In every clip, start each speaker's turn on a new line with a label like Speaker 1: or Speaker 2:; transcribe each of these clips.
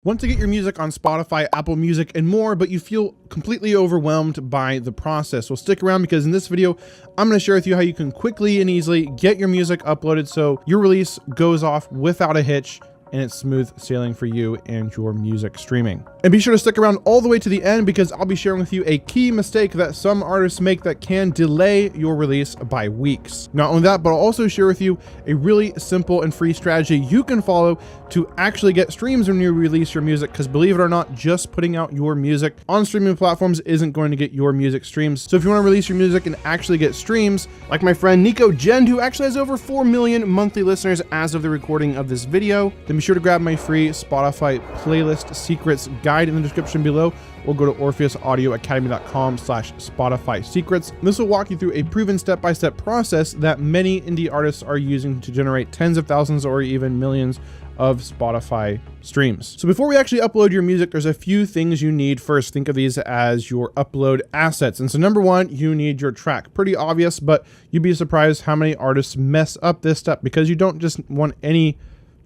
Speaker 1: Want to get your music on Spotify, Apple Music, and more, but you feel completely overwhelmed by the process? Well, stick around because in this video, I'm going to share with you how you can quickly and easily get your music uploaded so your release goes off without a hitch and it's smooth sailing for you and your music streaming. And be sure to stick around all the way to the end because I'll be sharing with you a key mistake that some artists make that can delay your release by weeks. Not only that, but I'll also share with you a really simple and free strategy you can follow to actually get streams when you release your music, because believe it or not, just putting out your music on streaming platforms isn't going to get your music streams. So if you want to release your music and actually get streams, like my friend Nico Gend, who actually has over 4 million monthly listeners as of the recording of this video, then be sure to grab my free Spotify playlist secrets guide in the description below, or go to orpheusaudioacademy.com/Spotify secrets. This will walk you through a proven step-by-step process that many indie artists are using to generate tens of thousands or even millions of Spotify streams. So before we actually upload your music, there's a few things you need. First, think of these as your upload assets. And so number one, you need your track. Pretty obvious, but you'd be surprised how many artists mess up this step because you don't just want any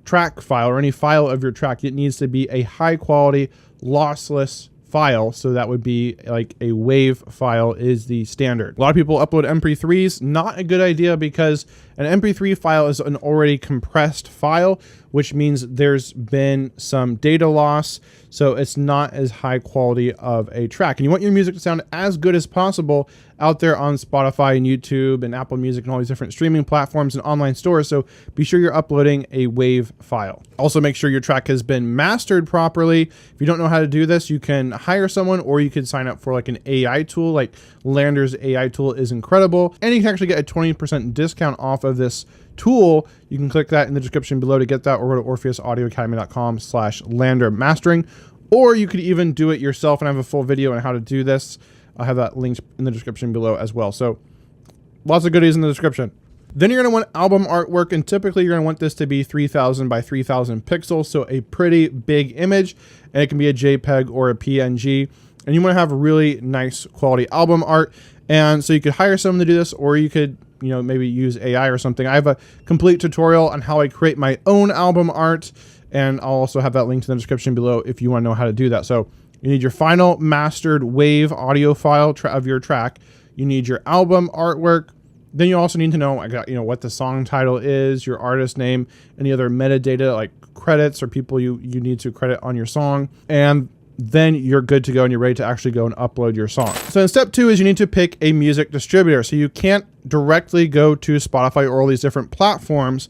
Speaker 1: track file or any file of your track. It needs to be a high quality, lossless file. So that would be like a WAV file is the standard. A lot of people upload MP3s. Not a good idea because an MP3 file is an already compressed file, which means there's been some data loss. So it's not as high quality of a track. And you want your music to sound as good as possible out there on Spotify and YouTube and Apple Music and all these different streaming platforms and online stores. So be sure you're uploading a WAV file. Also make sure your track has been mastered properly. If you don't know how to do this, you can hire someone or you can sign up for like an AI tool. Like Lander's AI tool is incredible. And you can actually get a 20% discount off of this tool. You can click that in the description below to get that, or go to orpheusaudioacademy.com/Lander mastering, or you could even do it yourself and I have a full video on how to do this. I'll have that linked in the description below as well. So lots of goodies in the description. Then you're going to want album artwork, and typically you're going to want this to be 3000 by 3000 pixels, so a pretty big image, and it can be a JPEG or a PNG, and you want to have really nice quality album art. And so you could hire someone to do this, or you could, you know, maybe use AI or something. I have a complete tutorial on how I create my own album art, and I'll also have that linked in the description below if you want to know how to do that. So you need your final mastered WAV audio file of your track. You need your album artwork. Then you also need to know, what the song title is, your artist name, any other metadata like credits or people you need to credit on your song. And then you're good to go and you're ready to actually go and upload your song. So in step 2 is you need to pick a music distributor. So you can't directly go to Spotify or all these different platforms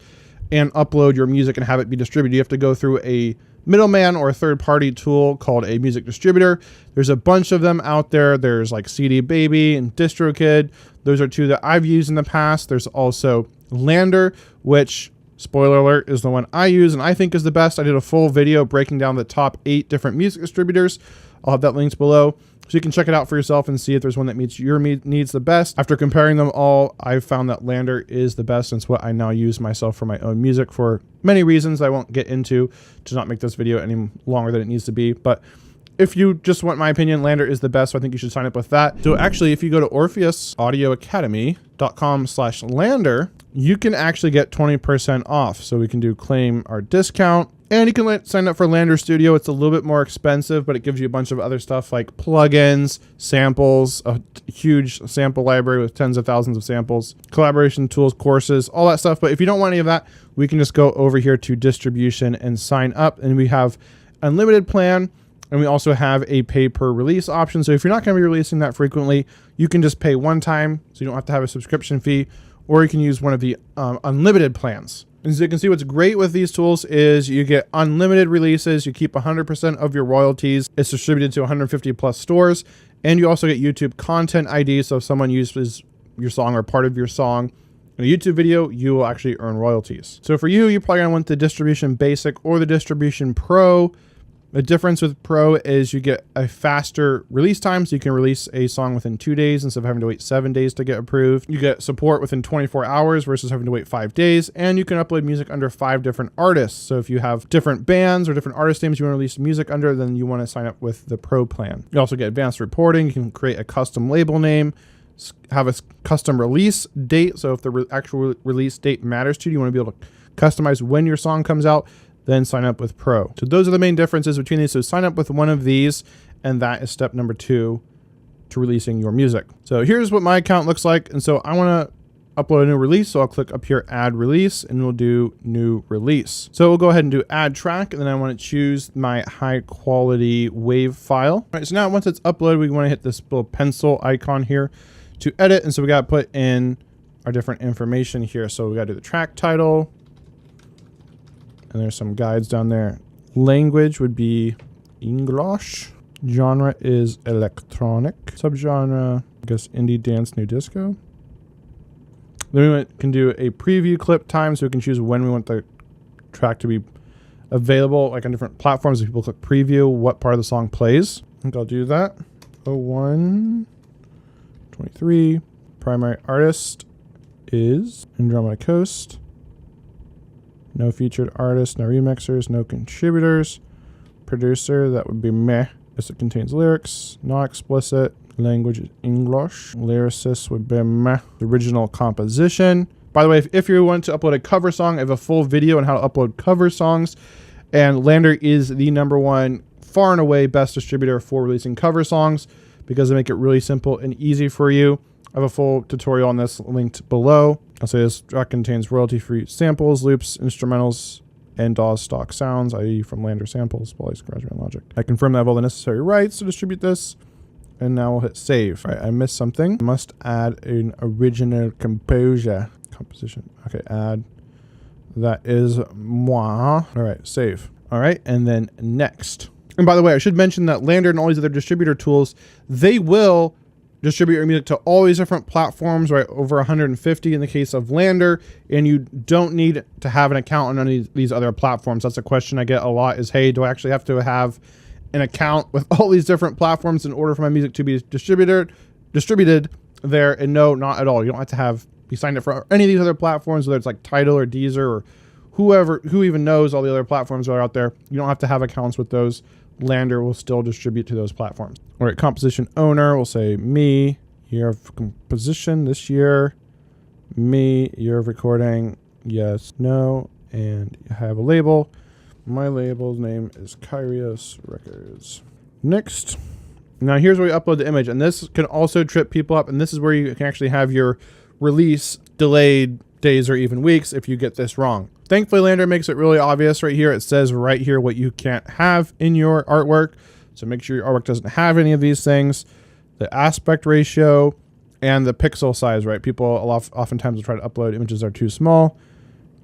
Speaker 1: and upload your music and have it be distributed. You have to go through a middleman or a third-party tool called a music distributor. There's a bunch of them out there. There's like CD Baby and DistroKid. Those are two that I've used in the past. There's also Lander, which, spoiler alert, is the one I use and I think is the best. I did a full video breaking down the top 8 different music distributors. I'll have that linked below, so you can check it out for yourself and see if there's one that meets your needs the best. After comparing them all, I've found that Lander is the best, and it's what I now use myself for my own music for many reasons I won't get into to not make this video any longer than it needs to be. But if you just want my opinion, Lander is the best, so I think you should sign up with that. So actually, if you go to orpheusaudioacademy.com/Lander, you can actually get 20% off. So we can claim our discount. And you can sign up for Lander Studio. It's a little bit more expensive, but it gives you a bunch of other stuff like plugins, samples, a huge sample library with tens of thousands of samples, collaboration tools, courses, all that stuff. But if you don't want any of that, we can just go over here to distribution and sign up. And we have unlimited plan, and we also have a pay per release option. So if you're not going to be releasing that frequently, you can just pay one time, so you don't have to have a subscription fee, or you can use one of the unlimited plans. And so you can see what's great with these tools is you get unlimited releases, you keep 100% of your royalties, it's distributed to 150 plus stores, and you also get YouTube content ID. So if someone uses your song or part of your song in a YouTube video, you will actually earn royalties. So for you, you're probably gonna want the Distribution Basic or the Distribution Pro. The difference with Pro is you get a faster release time, so you can release a song within 2 days instead of having to wait 7 days to get approved. You get support within 24 hours versus having to wait 5 days, and you can upload music under 5 different artists. So if you have different bands or different artist names you want to release music under, then you want to sign up with the Pro plan. You also get advanced reporting. You can create a custom label name, have a custom release date. So if the actual release date matters to you, you want to be able to customize when your song comes out. then sign up with Pro. So those are the main differences between these. So sign up with one of these, and that is step number 2 to releasing your music. So here's what my account looks like. And so I want to upload a new release. So I'll click up here, add release, and we'll do new release. So we'll go ahead and do add track. And then I want to choose my high quality wave file. All right, so now once it's uploaded, we want to hit this little pencil icon here to edit. And so we got to put in our different information here. So we got to do the track title. And there's some guides down there. Language would be English. Genre is electronic. Subgenre, I guess indie dance, new disco. Then we can do a preview clip time, so we can choose when we want the track to be available, like on different platforms. If people click preview, what part of the song plays. I think I'll do that. 0123. Primary artist is Andromeda Coast. No featured artists, no remixers, no contributors. Producer, that would be meh, as it contains lyrics. Not explicit. Language is English. Lyricist would be meh. Original composition. By the way, if you want to upload a cover song, I have a full video on how to upload cover songs. And Lander is the #1, far and away, best distributor for releasing cover songs because they make it really simple and easy for you. I have a full tutorial on this linked below. I'll say this track contains royalty-free samples, loops, instrumentals, and DAW stock sounds, i.e. from Lander Samples, Poly's GarageBand Logic. I confirm that I have all the necessary rights to distribute this. And now we'll hit save. All right, I missed something. Must add an original composition. Okay, add. That is moi. All right, save. All right, and then next. And by the way, I should mention that Lander and all these other distributor tools, they will distribute your music to all these different platforms, right? Over 150 in the case of Lander, and you don't need to have an account on any of these other platforms. That's a question I get a lot is, hey, do I actually have to have an account with all these different platforms in order for my music to be distributed there? And no, not at all. You don't have to have be signed up for any of these other platforms, whether it's like Tidal or Deezer or who even knows all the other platforms that are out there. You don't have to have accounts with those. Lander will still distribute to those platforms. All right, composition owner, we'll say me, year of composition this year, me, year of recording, yes, no, and you have a label. My label's name is Kyrios Records. Next. Now here's where we upload the image, and this can also trip people up, and this is where you can actually have your release delayed days or even weeks if you get this wrong. Thankfully, Lander makes it really obvious right here. It says right here what you can't have in your artwork. So make sure your artwork doesn't have any of these things. The aspect ratio and the pixel size, right? People oftentimes will try to upload images that are too small.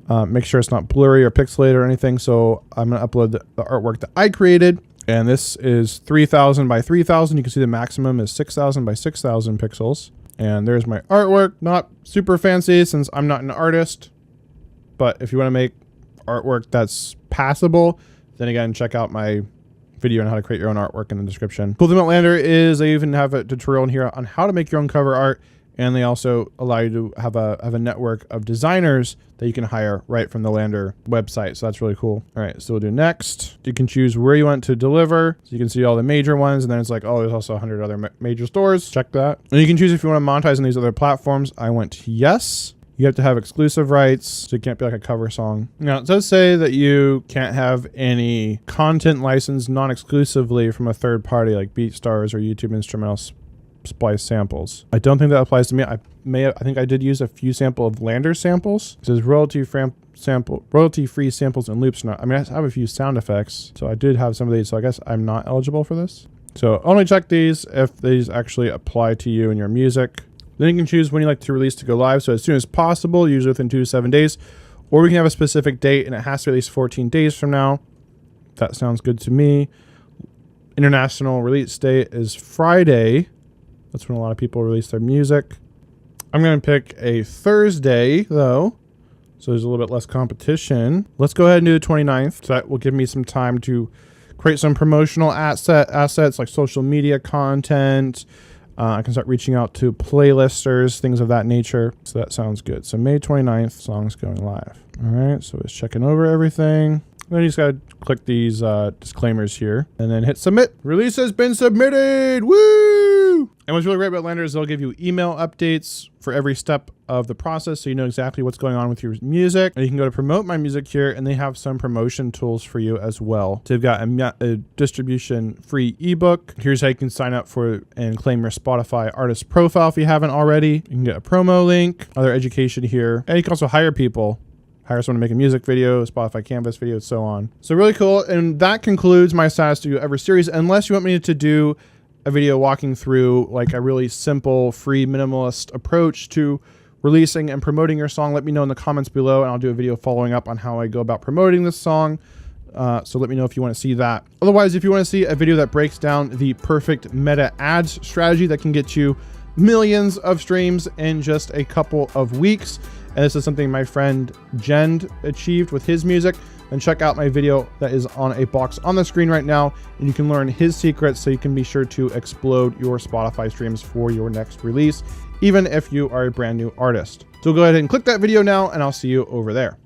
Speaker 1: Make sure it's not blurry or pixelated or anything. So I'm going to upload the artwork that I created. And this is 3000 by 3000. You can see the maximum is 6000 by 6000 pixels. And there's my artwork. Not super fancy since I'm not an artist. But if you want to make artwork that's passable, then again, check out my video on how to create your own artwork in the description. Cool thing about Lander is they even have a tutorial in here on how to make your own cover art. And they also allow you to have a network of designers that you can hire right from the Lander website. So that's really cool. All right, so we'll do next. You can choose where you want to deliver. So you can see all the major ones. And then it's like, oh, there's also 100 other major stores. Check that. And you can choose if you want to monetize on these other platforms. I went yes. You have to have exclusive rights, so it can't be like a cover song. Now, it does say that you can't have any content licensed non-exclusively from a third party like BeatStars or YouTube Instrumental Splice samples. I don't think that applies to me. I think I did use a few sample of Lander samples. It says royalty-free samples and loops. I have a few sound effects, so I did have some of these, so I guess I'm not eligible for this. So only check these if these actually apply to you and your music. Then you can choose when you like to release to go live. So as soon as possible, usually within 2 to 7 days, or we can have a specific date and it has to be at least 14 days from now. That sounds good to me. International release date is Friday. That's when a lot of people release their music. I'm going to pick a Thursday though, so there's a little bit less competition. Let's go ahead and do the 29th. So that will give me some time to create some promotional assets like social media content. I can start reaching out to playlisters, things of that nature. So that sounds good. So May 29th, song's going live. All right, so it's checking over everything. Then you just gotta click these disclaimers here and then hit submit. Release has been submitted, woo! And what's really great about Lander is they'll give you email updates for every step of the process, so you know exactly what's going on with your music. And you can go to promote my music here, and they have some promotion tools for you as well. So they've got a distribution free ebook. Here's how you can sign up for and claim your Spotify artist profile if you haven't already. You can get a promo link, other education here, and you can also hire people. Hire someone to make a music video, Spotify Canvas video, so on. So really cool. And that concludes my Status Studio Ever series, unless you want me to do a video walking through like a really simple, free, minimalist approach to releasing and promoting your song. Let me know in the comments below, and I'll do a video following up on how I go about promoting this song. So let me know if you want to see that. Otherwise, if you want to see a video that breaks down the perfect meta ads strategy that can get you millions of streams in just a couple of weeks, and this is something my friend Jend achieved with his music, then check out my video that is on a box on the screen right now, and you can learn his secrets so you can be sure to explode your Spotify streams for your next release, even if you are a brand new artist. So go ahead and click that video now, and I'll see you over there.